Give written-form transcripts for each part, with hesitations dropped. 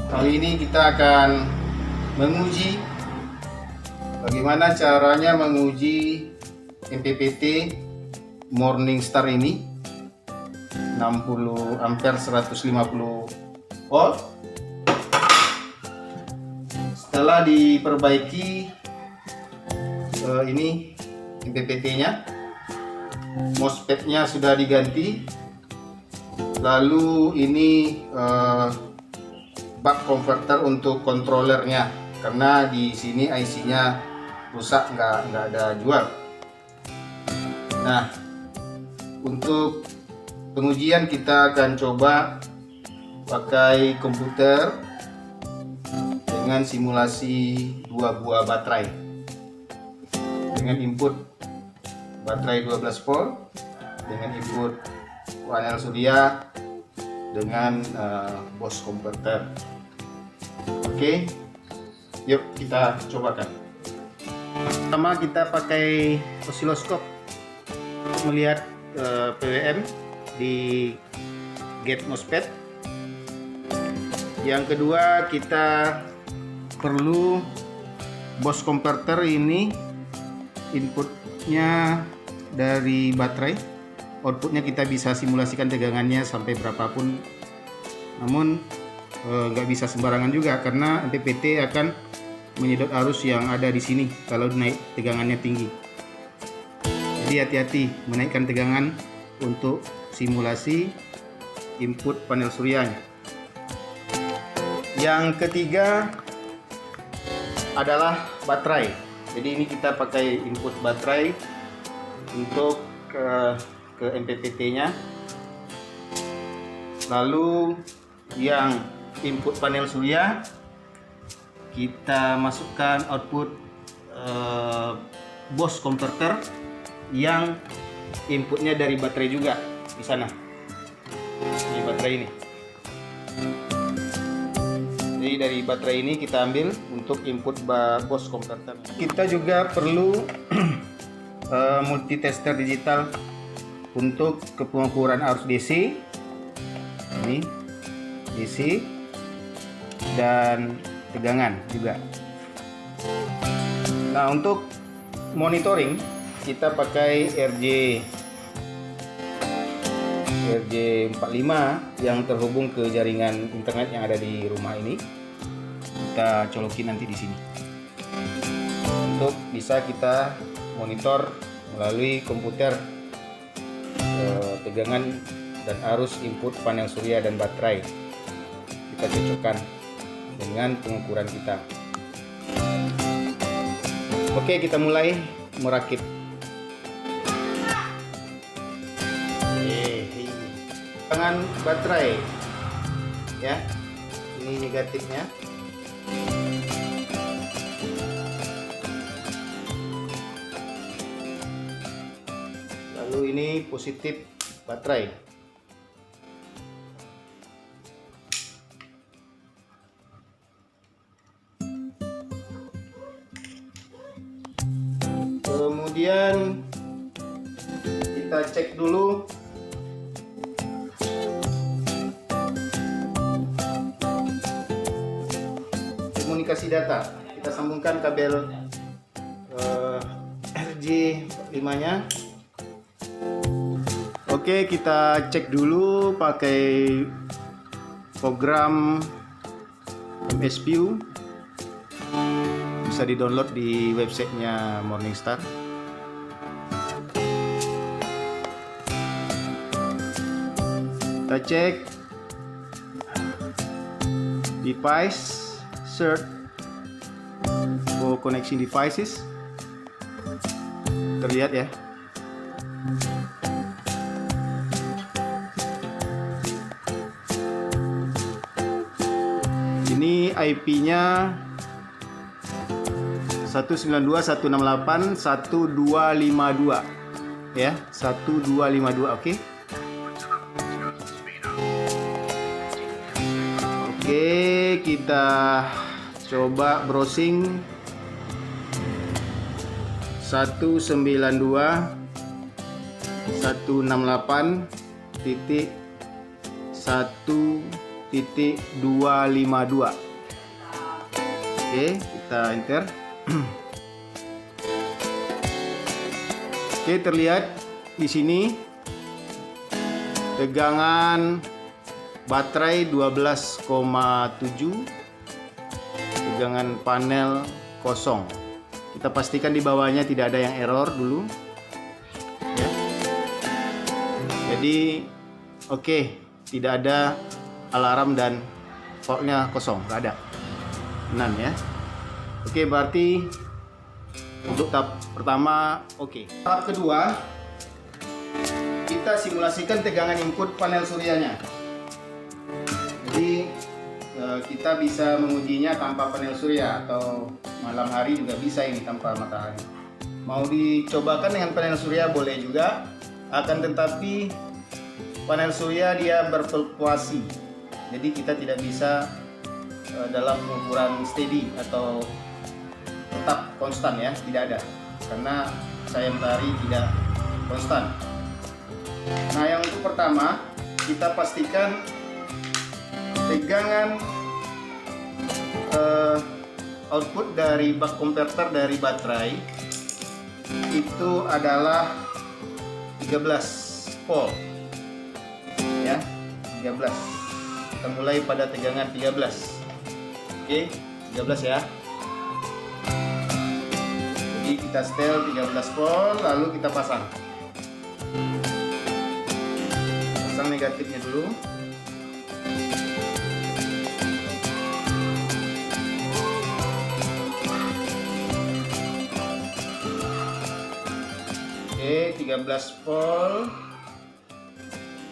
Kali ini kita akan menguji bagaimana caranya menguji MPPT Morningstar ini 60 ampere 150 volt. Setelah diperbaiki ini MPPT-nya, MOSFET-nya sudah diganti. Lalu ini buck converter untuk kontrolernya, karena di sini IC-nya rusak, nggak ada jual. Nah, untuk pengujian kita akan coba pakai komputer dengan simulasi 2 buah baterai dengan input baterai 12 volt, dengan input panel surya, dengan bus converter. Oke, yuk kita cobakan. Pertama kita pakai osiloskop untuk melihat PWM di gate MOSFET. Yang kedua, kita perlu bus converter. Ini inputnya dari baterai, outputnya kita bisa simulasikan tegangannya sampai berapapun, namun nggak bisa sembarangan juga karena MPPT akan menyedot arus yang ada di sini kalau naik tegangannya tinggi. Jadi hati-hati menaikkan tegangan untuk simulasi input panel suryanya. Yang ketiga adalah baterai. Jadi ini kita pakai input baterai untuk ke MPPT-nya. Lalu yang input panel surya kita masukkan output bus converter yang inputnya dari baterai juga di sana. Ini baterai ini. Jadi dari baterai ini kita ambil untuk input bus converter. Kita juga perlu multitester digital untuk pengukuran arus DC. Ini DC dan tegangan juga. Nah, untuk monitoring kita pakai RJ45 yang terhubung ke jaringan internet yang ada di rumah ini. Kita colokin nanti di sini. Untuk bisa kita monitor melalui komputer tegangan dan arus input panel surya dan baterai. Kita cocokkan dengan pengukuran kita. Oke, kita mulai merakit. Tegangan baterai ya, ini negatifnya. Lalu ini positif baterai. Kemudian kita cek dulu komunikasi data. Kita sambungkan kabel RJ45 nya. Oke, kita cek dulu pakai program MSView. Bisa di-download di websitenya Morningstar. Kita cek device search for connection devices. Terlihat ya. Ini IP-nya 192.168.1252 ya, 1252. Oke. Oke, kita coba browsing 192.168.1 Oke, kita enter. Oke, terlihat di sini tegangan baterai 12,7, tegangan panel kosong. Kita pastikan di bawahnya tidak ada yang error dulu ya. Jadi oke, tidak ada alarm dan portnya kosong, nggak ada. None ya. Oke, berarti untuk tahap pertama oke. Tahap kedua, kita simulasikan tegangan input panel suryanya. Jadi kita bisa mengujinya tanpa panel surya, atau malam hari juga bisa ini tanpa matahari. Mau dicobakan dengan panel surya boleh juga, akan tetapi panel surya dia berfluktuasi. Jadi kita tidak bisa dalam ukuran steady atau tetap konstan ya, tidak ada, karena cahaya matahari tidak konstan. Nah, yang untuk pertama kita pastikan tegangan output dari buck converter dari baterai itu adalah 13 volt ya, 13. Kita mulai pada tegangan 13. Oke, 13 ya. Jadi kita setel 13 volt, lalu kita pasang negatifnya dulu. Oke, 13 volt,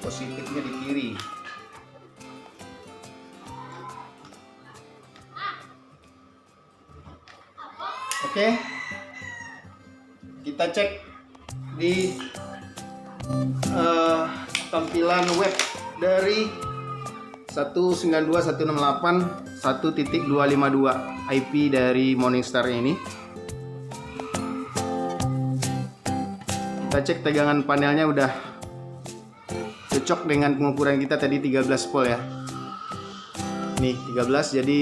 positifnya di kiri. Oke, kita cek di tampilan web dari 192.168.1.252 IP dari Morningstar ini. Kita cek tegangan panelnya udah cocok dengan pengukuran kita tadi 13 volt ya. Nih 13, jadi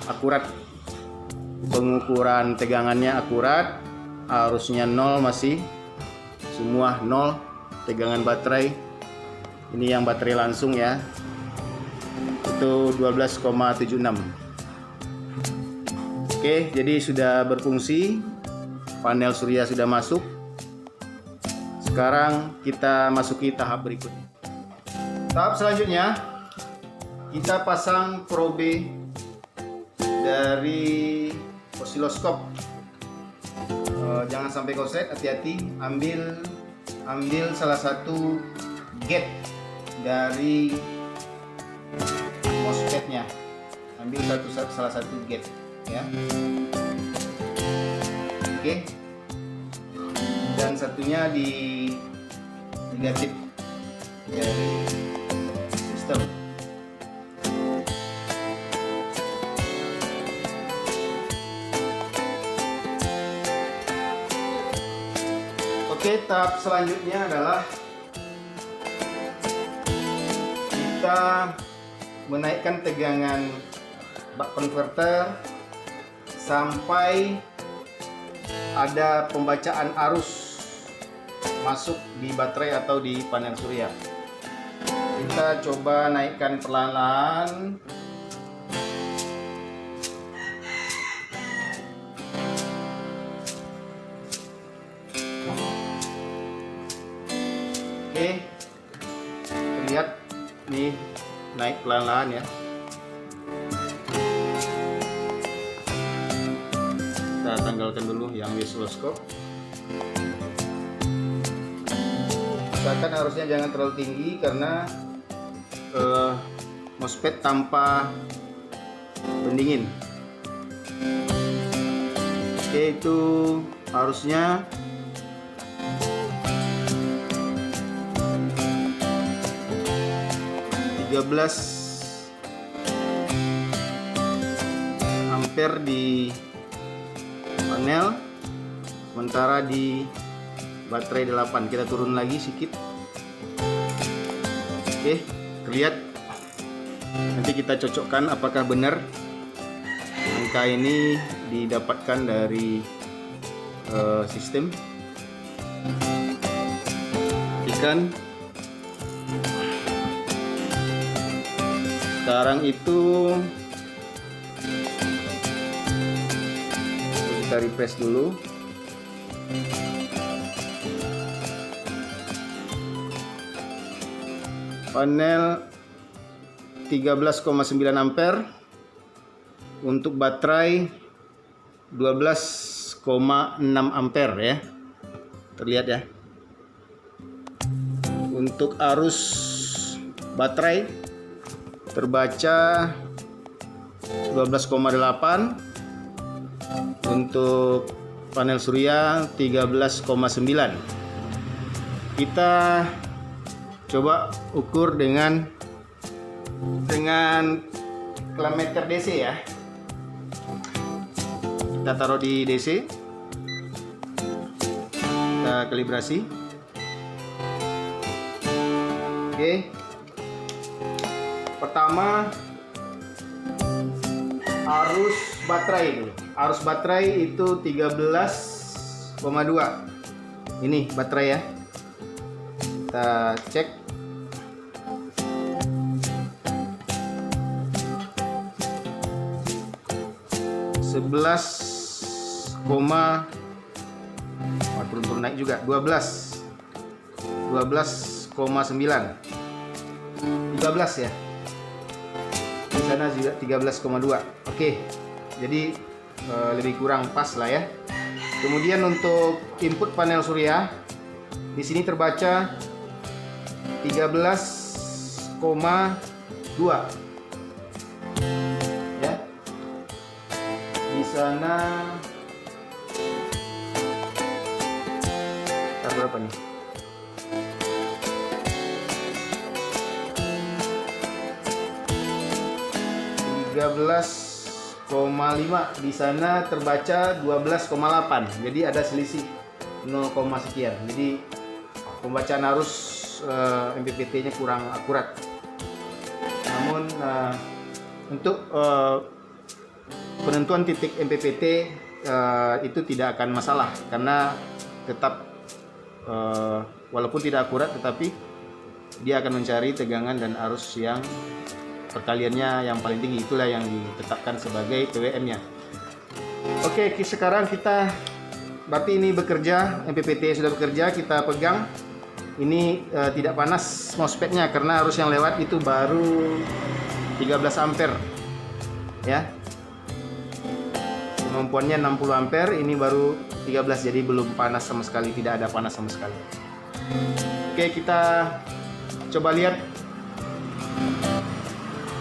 akurat. Pengukuran tegangannya akurat, arusnya 0 masih semua 0. Tegangan baterai ini yang baterai langsung ya, itu 12,76. Oke, jadi sudah berfungsi, panel surya sudah masuk. Sekarang kita masuki tahap berikutnya. Tahap selanjutnya kita pasang probe dari osiloskop. Jangan sampai korslet, hati-hati. Ambil salah satu gate dari MOSFET-nya. Ambil salah satu gate ya. Oke. Dan satunya di negatif dari sistem. Oke, tahap selanjutnya adalah kita menaikkan tegangan buck converter sampai ada pembacaan arus masuk di baterai atau di panel surya. Kita coba naikkan perlahan-lahan. Oke, terlihat nih naik pelan-pelan ya. Kita tanggalkan dulu yang osiloskop. Usahakan arusnya jangan terlalu tinggi karena MOSFET tanpa pendingin. Oke, itu arusnya 13 ampere di panel, sementara di baterai 8. Kita turun lagi sedikit. Oke, terlihat Nanti kita cocokkan apakah benar angka ini didapatkan dari sistem. Ikan sekarang itu kita refresh dulu. Panel 13,9 ampere untuk baterai 12,6 ampere ya. Terlihat ya. Untuk arus baterai terbaca 12,8, untuk panel surya 13,9. Kita coba ukur dengan kilometer DC ya. Kita taruh di DC, kita kalibrasi. Oke, pertama arus baterai dulu. Arus baterai itu 13,2. Ini baterai ya. Kita cek. Turun naik juga 12,9, 13 ya. Di sana juga 13,2. Oke, jadi lebih kurang pas lah ya. Kemudian untuk input panel surya di sini terbaca 13,2 ya. Di sana berapa nih? 13,5. Di sana terbaca 12,8. Jadi ada selisih 0, sekian. Jadi pembacaan arus MPPT-nya kurang akurat. Namun untuk penentuan titik MPPT itu tidak akan masalah, karena tetap walaupun tidak akurat tetapi dia akan mencari tegangan dan arus yang perkaliannya yang paling tinggi. Itulah yang ditetapkan sebagai PWM-nya. Oke, sekarang kita berarti ini bekerja, MPPT sudah bekerja, kita pegang. Ini tidak panas MOSFET-nya karena arus yang lewat itu baru 13 ampere ya. Kemampuannya 60 ampere, ini baru 13, jadi belum panas sama sekali, tidak ada panas sama sekali. Oke, kita coba lihat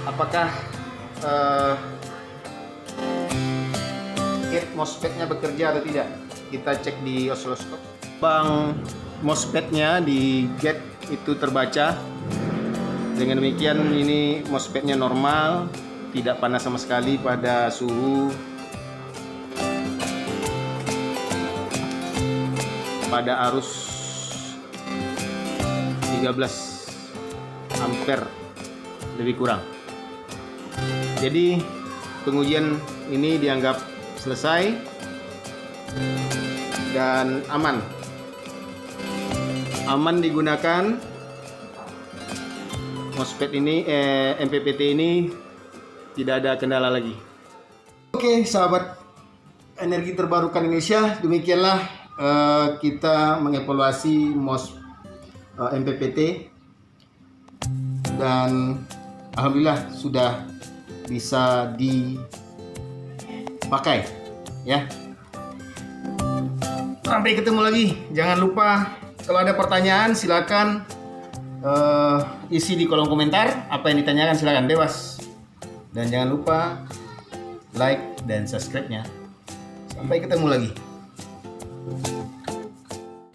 apakah gate MOSFET-nya bekerja atau tidak. Kita cek di oscilloscope. Bang MOSFET-nya di gate itu terbaca. Dengan demikian ini MOSFET-nya normal, tidak panas sama sekali pada suhu pada arus 13 ampere lebih kurang. Jadi pengujian ini dianggap selesai dan aman. Aman digunakan MOSFET ini, MPPT ini tidak ada kendala lagi. Oke, sahabat energi terbarukan Indonesia, demikianlah kita mengevaluasi MPPT dan alhamdulillah sudah bisa dipakai ya. Sampai ketemu lagi. Jangan lupa kalau ada pertanyaan silakan isi di kolom komentar. Apa yang ditanyakan silakan bebas. Dan jangan lupa like dan subscribe-nya. Sampai ketemu lagi.